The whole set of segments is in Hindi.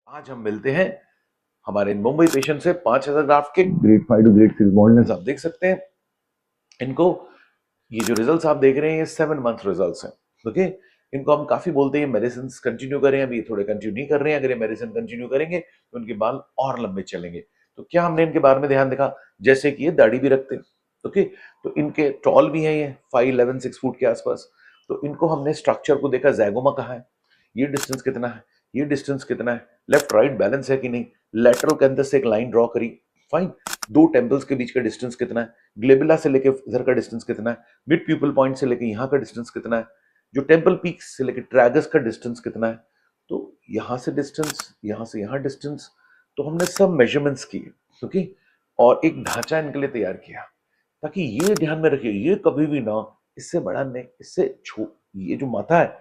आज हम मिलते हैं हमारे मुंबई पेशेंट से 5,000 ग्राफ के ग्रेड 5 टू ग्रेड 6 बॉन्डनेस आप देख सकते हैं इनको। ये जो रिजल्ट्स आप देख रहे हैं ये 7 मंथ रिजल्ट्स हैं। ओके, इनको हम काफी बोलते हैं मेडिसिन कंटिन्यू करें, अभी थोड़े कंटिन्यू नहीं कर रहे हैं। अगर ये मेडिसिन कंटिन्यू करेंगे तो उनके बाल और लंबे चलेंगे। तो क्या हमने इनके बारे में ध्यान देखा, जैसे कि ये दाढ़ी भी रखते हैं। ओके, तो इनके टॉल भी है, ये 5'11" 6 फुट के आसपास। तो इनको हमने स्ट्रक्चर को देखा, जैगोमा कहाँ है, ये डिस्टेंस कितना है, ये डिस्टेंस कितना है, लेफ्ट राइट बैलेंस है कि नहीं, लेटरल कैंथर से एक लाइन ड्रॉ करी, फाइन। दो टेम्पल्स के बीच का डिस्टेंस कितना है, ग्लेबुला से लेके इधर का डिस्टेंस कितना है, मिड प्यूपल पॉइंट से लेके यहाँ का डिस्टेंस कितना है, जो टेम्पल पीक से लेके ट्रैगस का डिस्टेंस कितना है, तो यहाँ से डिस्टेंस, यहाँ से यहाँ डिस्टेंस। तो हमने सब मेजरमेंट्स किए। ओके, और एक ढांचा इनके लिए तैयार किया, ताकि ये ध्यान में रखिए ये कभी भी ना इससे बड़ा नहीं, इससे ये जो माथा है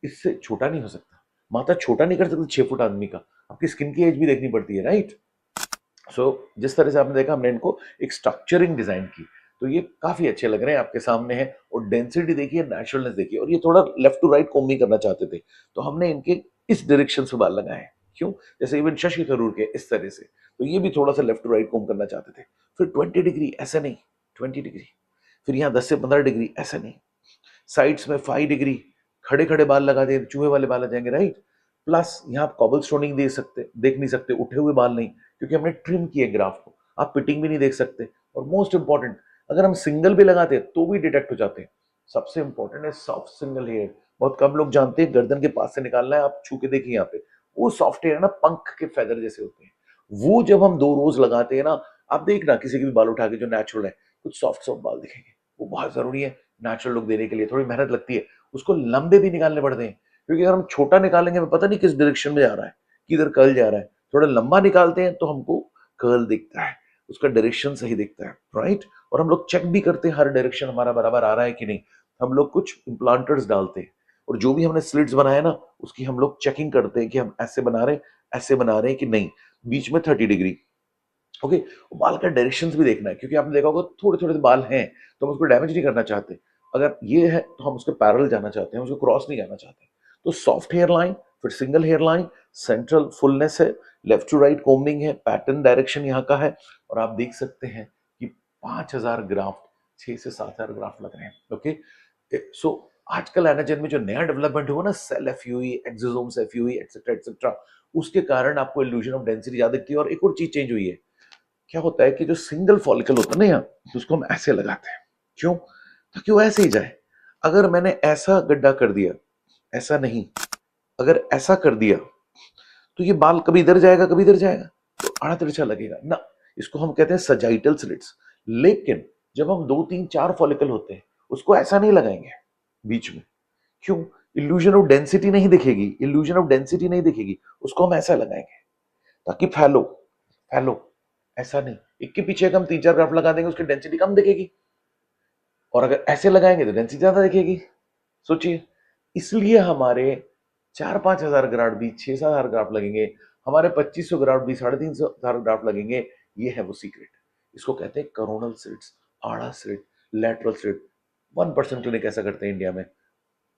इससे छोटा नहीं हो सकता। माथा छोटा नहीं कर सकते 6 फुट आदमी का, आपकी स्किन की एज भी देखनी पड़ती है, राइट। जिस तरह से आपने देखा हमने इनको एक स्ट्रक्चरिंग डिजाइन की, तो ये काफी अच्छे लग रहे हैं, आपके सामने है। और डेंसिटी देखिए, नेचुरलनेस देखिए, और ये थोड़ा लेफ्ट टू राइट कोम्बिंग करना चाहते थे, तो हमने इनके इस डायरेक्शन से बाल लगाए हैं। क्यों, जैसे इवन शशि थरूर के इस तरह से, तो ये भी थोड़ा सा लेफ्ट टू राइट कोम करना चाहते थे। फिर 20 डिग्री ऐसा नहीं, 20 डिग्री, फिर यहाँ 10 से 15 डिग्री ऐसा नहीं, साइड्स में 5 डिग्री, खड़े खड़े बाल लगा दे, चूहे वाले बाल आ जाएंगे, राइट। प्लस यहाँ आप कॉबल स्टोनिंग देख नहीं सकते, उठे हुए बाल नहीं, क्योंकि हमने ट्रिम किए ग्राफ को। आप पिटिंग भी नहीं देख सकते। और मोस्ट इंपॉर्टेंट, अगर हम सिंगल भी लगाते हैं तो भी डिटेक्ट हो जाते हैं। सबसे इंपॉर्टेंट है सॉफ्ट सिंगल हेयर। बहुत कम लोग जानते हैं, गर्दन के पास से निकालना है, आप छू के देखिए यहाँ पे, वो सॉफ्ट हेयर ना पंख के फेदर जैसे होते हैं। वो जब हम 2 रोज लगाते हैं ना, आप देखना किसी के भी बाल उठा के जो नेचुरल है, कुछ सॉफ्ट सॉफ्ट बाल दिखेंगे। वो बहुत जरूरी है नेचुरल लुक देने के लिए, थोड़ी मेहनत लगती है। उसको लंबे भी निकालने पड़ते हैं, क्योंकि अगर हम छोटा निकालेंगे हमें पता नहीं किस डायरेक्शन में जा रहा है, किधर कर्ल जा रहा है। थोड़ा लंबा निकालते हैं तो हमको कर्ल दिखता है, उसका डायरेक्शन सही दिखता है, राइट। और हम लोग चेक भी करते हैं हर डायरेक्शन हमारा बराबर आ रहा है कि नहीं। हम लोग कुछ इम्प्लांटर्स डालते हैं, और जो भी हमने स्लिट्स बनाए ना, उसकी हम लोग चेकिंग करते हैं कि हम ऐसे बना रहे हैं, ऐसे बना रहे हैं कि नहीं। बीच में 30 डिग्री। ओके, बाल का डायरेक्शन भी देखना है, क्योंकि आपने देखा होगा थोड़े थोड़े बाल हैं तो हम उसको डैमेज नहीं करना चाहते। अगर ये है तो हम उसके पैरेलल जाना चाहते हैं, उसको क्रॉस नहीं जाना चाहते। तो सॉफ्ट हेयर लाइन, फिर single hair line, central fullness है, लेफ्ट टू राइट कोम्बिंग है, पैटर्न डायरेक्शन यहाँ का है। और आप देख सकते हैं कि 5,000 ग्राफ्ट, 6 से 7 हजार ग्राफ्ट लग रहे हैं। ओके, सो आजकल एनाजेन में जो नया डेवलपमेंट हुआ ना, cell FUE, exosomes FUE, etcetera etcetera, उसके कारण आपको इल्यूजन ऑफ डेंसिटी ज्यादा दिखती है। और एक और चीज चेंज हुई है, क्या होता है कि जो सिंगल फॉलिकल होता है ना यहाँ, तो उसको हम ऐसे लगाते हैं। क्यों, ताकि वो ऐसे ही जाए। अगर मैंने ऐसा गड्ढा कर दिया, ऐसा नहीं, अगर ऐसा कर दिया, तो ये बाल कभी इधर जाएगा कभी इधर जाएगा, तो आड़ा तिरछा लगेगा ना। इसको हम कहते हैं सजाइटल स्लिट्स। लेकिन जब हम 2 3 4 फॉलिकल होते हैं, उसको ऐसा नहीं लगाएंगे बीच में। क्यों, इल्यूजन ऑफ डेंसिटी नहीं दिखेगी, इल्यूजन ऑफ डेंसिटी नहीं दिखेगी, उसको हम ऐसा लगाएंगे ताकि फैलो, फैलो। ऐसा नहीं, एक के पीछे एक हम 3 4 ग्राफ लगा देंगे, उसकी डेंसिटी कम दिखेगी। और अगर ऐसे लगाएंगे तो डेंसिटी ज्यादा दिखेगी। सोचिए, इसलिए हमारे 4 5 हजार ग्राफ भी 6 7 हजार ग्राफ लगेंगे, हमारे 2500 ग्राफ भी 350 ग्राफ लगेंगे। ये है वो सीक्रेट। इसको कहते हैं करोनल स्लिट्स, आड़ा स्लिट, लेटरल स्लिट। 1% क्लिनिक ऐसा करते हैं इंडिया में,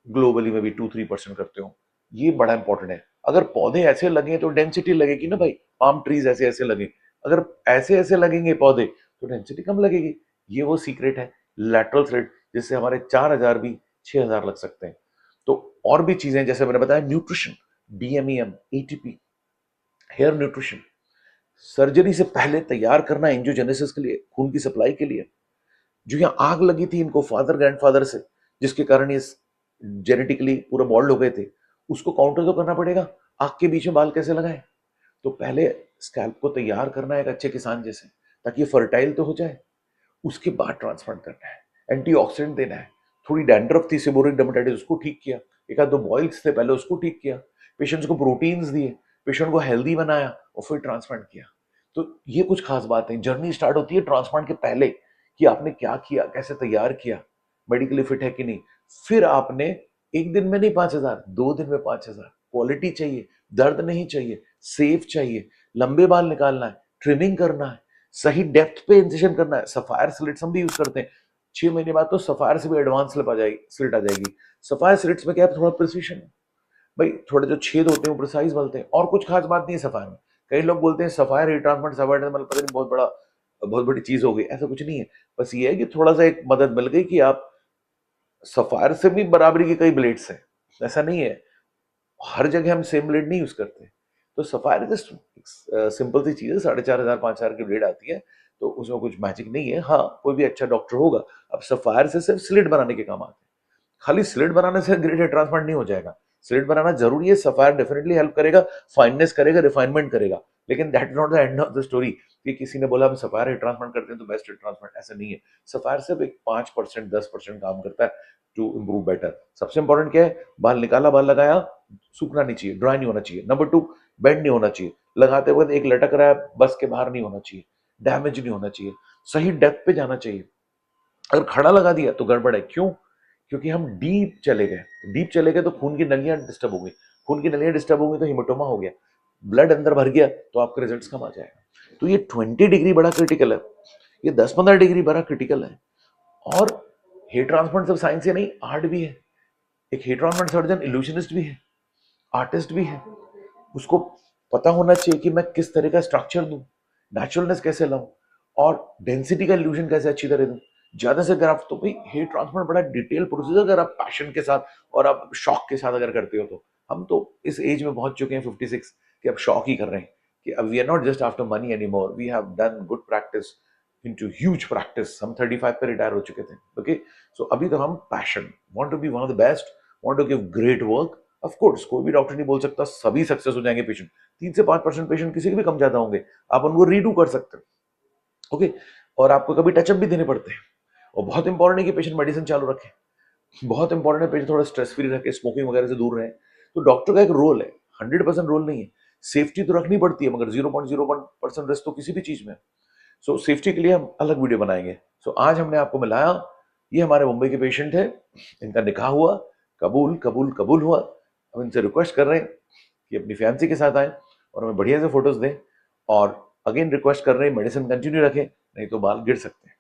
ग्लोबली में भी 2 3% करते हो। ये बड़ा इंपॉर्टेंट है। अगर पौधे ऐसे लगे तो डेंसिटी लगेगी ना भाई, पाम ट्रीज ऐसे ऐसे लगे। अगर ऐसे ऐसे लगेंगे पौधे तो डेंसिटी कम लगेगी। ये वो सीक्रेट है लैटरल थ्रेड, जिससे हमारे 4,000 भी 6,000 लग सकते हैं। तो और भी चीजें जैसे मैंने बताया, nutrition, DMEM, ATP, hair nutrition, surgery से पहले तैयार करना एंजियोजेनेसिस के लिए, खून की सप्लाई के लिए। जो यहाँ आग लगी थी इनको फादर ग्रैंडफादर से, जिसके कारण ये जेनेटिकली पूरा बॉल्ड हो गए थे, उसको काउंटर तो करना पड़ेगा। आग के बीच में बाल कैसे लगाए, तो पहले स्कैल्प को तैयार करना है एक अच्छे किसान जैसे, ताकि ये फर्टाइल तो हो जाए। उसके बाद ट्रांसप्लांट करना है, एंटीऑक्सीडेंट देना है। थोड़ी डैंड्रफ थी, सेबोरिक डर्मेटाइटिस, उसको ठीक किया। एक आध 2 बॉइल्स थे पहले, उसको ठीक किया। पेशेंट्स को प्रोटीन्स दिए, पेशेंट को हेल्दी बनाया, और फिर ट्रांसप्लांट किया। तो ये कुछ खास बात है। जर्नी स्टार्ट होती है ट्रांसप्लांट के पहले, कि आपने क्या किया, कैसे तैयार किया, मेडिकली फिट है कि नहीं। फिर आपने एक दिन में नहीं 5,000, 2 दिन में 5,000। क्वालिटी चाहिए, दर्द नहीं चाहिए, सेफ चाहिए, लंबे बाल निकालना है, ट्रिमिंग करना है, सही डेप्थ पे इंसिशन करना है। सफायर स्लिट्स हम भी यूज करते हैं। 6 महीने बाद तो सफायर से भी एडवांस स्लिट आ जाएगी। सफायर स्लिट्स में क्या है, थोड़ा प्रिसीशन है। भाई थोड़े जो छेद होते हैं वो प्रिसाइज बनते हैं, और कुछ खास बात नहीं है सफायर में। कई लोग बोलते हैं सफायर हीट ट्रांसप्लांट, सफायर मतलब पता नहीं बहुत बड़ी चीज हो गई, ऐसा कुछ नहीं है। बस ये है कि थोड़ा सा एक मदद मिल गई कि आप सफायर से भी बराबरी के कई ब्लेड्स हैं, ऐसा नहीं है, हर जगह हम सेम ब्लेड नहीं यूज करते। तो सफायर जस्ट सिंपल सी चीज है, 4,500 5,000 की ब्लेड आती है, तो उसमें कुछ मैजिक नहीं है। हाँ कोई भी अच्छा डॉक्टर होगा, अब सफायर से सिर्फ स्लिट बनाने के काम आते हैं, खाली स्लिट बनाने से ग्रेड हेयर ट्रांसप्लांट नहीं हो जाएगा। स्लिट बनाना जरूरी है, सफायर डेफिनेटली हेल्प करेगा, फाइननेस करेगा, रिफाइनमेंट करेगा, लेकिन that is not the end of the story कि किसी ने बोला हम सफायर हेयर ट्रांसप्लांट करते हैं तो बेस्ट हेयर ट्रांसप्लांट, ऐसा नहीं है। सफायर सिर्फ एक 5% 10% काम करता है टू इम्प्रूव बेटर। सबसे इंपॉर्टेंट क्या है, बाल निकाला, बाल लगाया, सूखना नहीं चाहिए, ड्राई नहीं होना चाहिए। नंबर 2, बेंड नहीं होना चाहिए, लगाते वक्त एक लटक रहा है, बस के बाहर नहीं होना चाहिए, डैमेज नहीं होना चाहिए, सही डेप्थ पे जाना चाहिए। अगर खड़ा लगा दिया तो गड़बड़ है, क्यों? क्योंकि हम डीप चले गए तो खून की नलियां डिस्टर्ब हो गई, खून की नलियां डिस्टर्ब हो गई तो हिमोटोमा हो गया, ब्लड अंदर भर गया तो आपके रिजल्ट्स कम आ जाएगा। तो ये 20 डिग्री बड़ा क्रिटिकल है, ये 10-15 डिग्री बड़ा क्रिटिकल है। और हेयर ट्रांसप्लांट सिर्फ साइंस ही नहीं, आर्ट भी है। एक हेयर ट्रांसप्लांट सर्जन इल्यूशनिस्ट भी है, आर्टिस्ट भी है। उसको पता होना चाहिए कि मैं किस तरह का स्ट्रक्चर दूं, नेचुरलनेस कैसे लाऊं, और डेंसिटी का इल्यूजन कैसे अच्छी तरह दूं, ज्यादा से ग्राफ। तो भाई हेयर ट्रांसप्लांट बड़ा डिटेल प्रोसीजर, अगर आप पैशन के साथ और आप शौक के साथ अगर करते हो तो। हम तो इस एज में पहुंच चुके हैं 56 कि अब शौक ही कर रहे हैं, कि अब we are not just after money any more, we have done good practice into huge practice. हम 35 पे रिटायर हो चुके थे, ओके। सो अभी तो हम passion, want to be one of the best, want to give great work. Of course कोई भी डॉक्टर नहीं बोल सकता सभी सक्सेस हो जाएंगे पेशेंट, 3 से 5% पेशेंट किसी के भी कम ज्यादा होंगे, आप उनको रीडू कर सकते हो, ओके। और आपको कभी टचअप भी देने पड़ते हैं, और बहुत इंपॉर्टेंट है कि पेशेंट मेडिसिन चालू रखे, बहुत इंपॉर्टेंट है पेशेंट थोड़ा स्ट्रेस फ्री रखे, स्मोकिंग वगैरह से दूर रहे। तो डॉक्टर का एक रोल है, 100% रोल नहीं है। सेफ्टी तो रखनी पड़ती है, मगर 0.01% रिस्क तो किसी भी चीज में। सो सेफ्टी के लिए हम अलग वीडियो बनाएंगे। सो आज हमने आपको मिलाया, ये हमारे मुंबई के पेशेंट है, इनका निकाह हुआ, कबूल कबूल कबूल हुआ। हम इनसे रिक्वेस्ट कर रहे हैं कि अपनी फैंसी के साथ आए और हमें बढ़िया से फोटोज दें, और अगेन रिक्वेस्ट कर रहे हैं मेडिसिन कंटिन्यू रखें, नहीं तो बाल गिर सकते हैं।